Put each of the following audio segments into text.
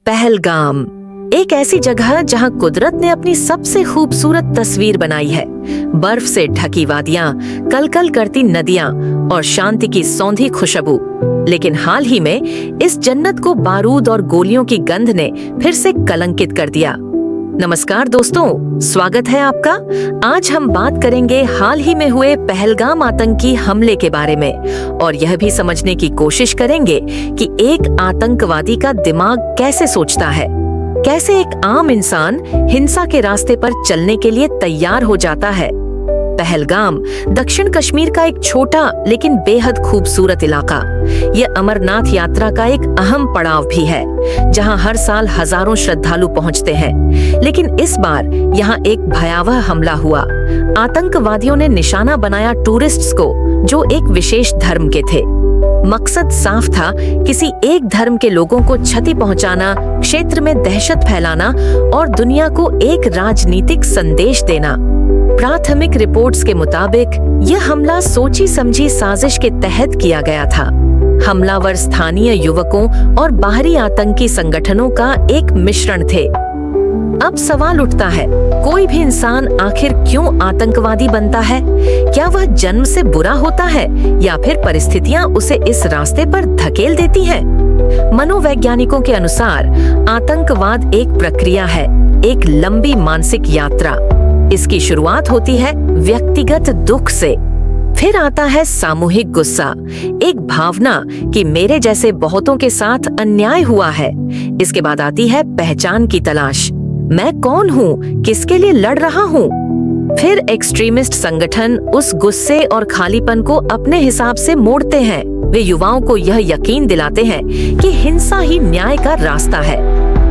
पहलगाम एक ऐसी जगह जहां कुदरत ने अपनी सबसे खूबसूरत तस्वीर बनाई है। बर्फ से ढकी वादियां, कलकल करती नदियां और शांति की सौंधी खुशबू। लेकिन हाल ही में इस जन्नत को बारूद और गोलियों की गंध ने फिर से कलंकित कर दिया। नमस्कार दोस्तों, स्वागत है आपका। आज हम बात करेंगे हाल ही में हुए पहलगाम आतंकी हमले के बारे में और यह भी समझने की कोशिश करेंगे कि एक आतंकवादी का दिमाग कैसे सोचता है, कैसे एक आम इंसान हिंसा के रास्ते पर चलने के लिए तैयार हो जाता है। पहलगाम दक्षिण कश्मीर का एक छोटा लेकिन बेहद खूबसूरत इलाका। यह अमरनाथ यात्रा का एक अहम पड़ाव भी है, जहां हर साल हजारों श्रद्धालु पहुंचते हैं। लेकिन इस बार यहां एक भयावह हमला हुआ। आतंकवादियों ने निशाना बनाया टूरिस्ट्स को, जो एक विशेष धर्म के थे। मकसद साफ था, किसी एक धर्म के लोगों को क्षति पहुंचाना, क्षेत्र में दहशत फैलाना और दुनिया को एक राजनीतिक संदेश देना। प्राथमिक रिपोर्ट्स के मुताबिक यह हमला सोची समझी साजिश के तहत किया गया था। हमलावर स्थानीय युवकों और बाहरी आतंकी संगठनों का एक मिश्रण थे। अब सवाल उठता है, कोई भी इंसान आखिर क्यों आतंकवादी बनता है? क्या वह जन्म से बुरा होता है या फिर परिस्थितियां उसे इस रास्ते पर धकेल देती हैं? मनोवैज्ञानिकों के अनुसार आतंकवाद एक प्रक्रिया है, एक लंबी मानसिक यात्रा। इसकी शुरुआत होती है व्यक्तिगत दुख से, फिर आता है सामूहिक गुस्सा, एक भावना कि मेरे जैसे बहुतों के साथ अन्याय हुआ है। इसके बाद आती है पहचान की तलाश, मैं कौन हूँ, किसके लिए लड़ रहा हूँ। फिर एक्सट्रीमिस्ट संगठन उस गुस्से और खालीपन को अपने हिसाब से मोड़ते हैं। वे युवाओं को यह यकीन दिलाते हैं कि हिंसा ही न्याय का रास्ता है।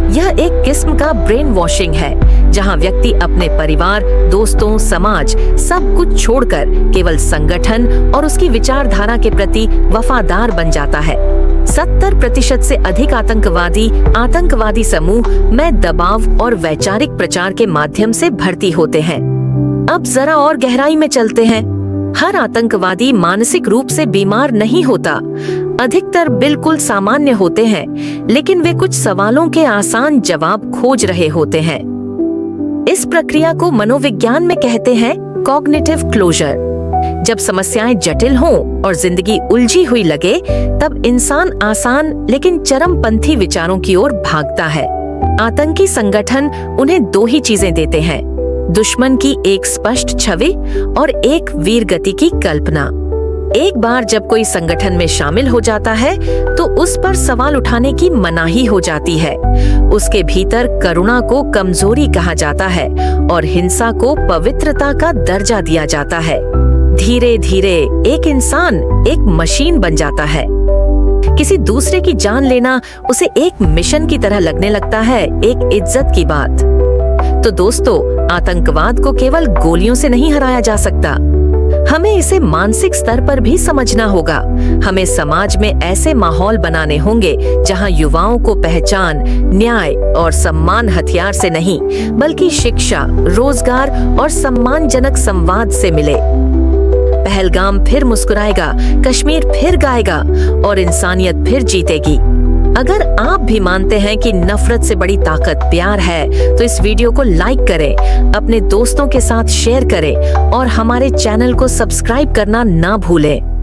यह एक किस्म का ब्रेन वॉशिंग है, जहां व्यक्ति अपने परिवार, दोस्तों, समाज सब कुछ छोड़कर केवल संगठन और उसकी विचारधारा के प्रति वफादार बन जाता है। 70% से अधिक आतंकवादी समूह में दबाव और वैचारिक प्रचार के माध्यम से भर्ती होते हैं। अब जरा और गहराई में चलते हैं। हर आतंकवादी मानसिक रूप से बीमार नहीं होता। अधिकतर बिल्कुल सामान्य होते हैं, लेकिन वे कुछ सवालों के आसान जवाब खोज रहे होते हैं। इस प्रक्रिया को मनोविज्ञान में कहते हैं कॉग्निटिव क्लोजर। जब समस्याएं जटिल हों और जिंदगी उलझी हुई लगे, तब इंसान आसान लेकिन चरमपंथी विचारों की ओर भागता है। आतंकी संगठन उन्हें दो ही चीजें देते हैं, दुश्मन की एक स्पष्ट छवि और एक वीर गति की कल्पना। एक बार जब कोई संगठन में शामिल हो जाता है, तो उस पर सवाल उठाने की मनाही हो जाती है। उसके भीतर करुणा को कमजोरी कहा जाता है और हिंसा को पवित्रता का दर्जा दिया जाता है। धीरे धीरे एक इंसान एक मशीन बन जाता है। किसी दूसरे की जान लेना उसे एक मिशन की तरह लगने लगता है, एक इज्जत की बात। तो दोस्तों, आतंकवाद को केवल गोलियों से नहीं हराया जा सकता। हमें इसे मानसिक स्तर पर भी समझना होगा। हमें समाज में ऐसे माहौल बनाने होंगे जहां युवाओं को पहचान, न्याय और सम्मान हथियार से नहीं, बल्कि शिक्षा, रोजगार और सम्मानजनक संवाद से मिले। पहलगाम फिर मुस्कुराएगा, कश्मीर फिर गाएगा और इंसानियत फिर जीतेगी। अगर आप भी मानते हैं कि नफरत से बड़ी ताकत प्यार है, तो इस वीडियो को लाइक करें, अपने दोस्तों के साथ शेयर करें और हमारे चैनल को सब्सक्राइब करना ना भूलें।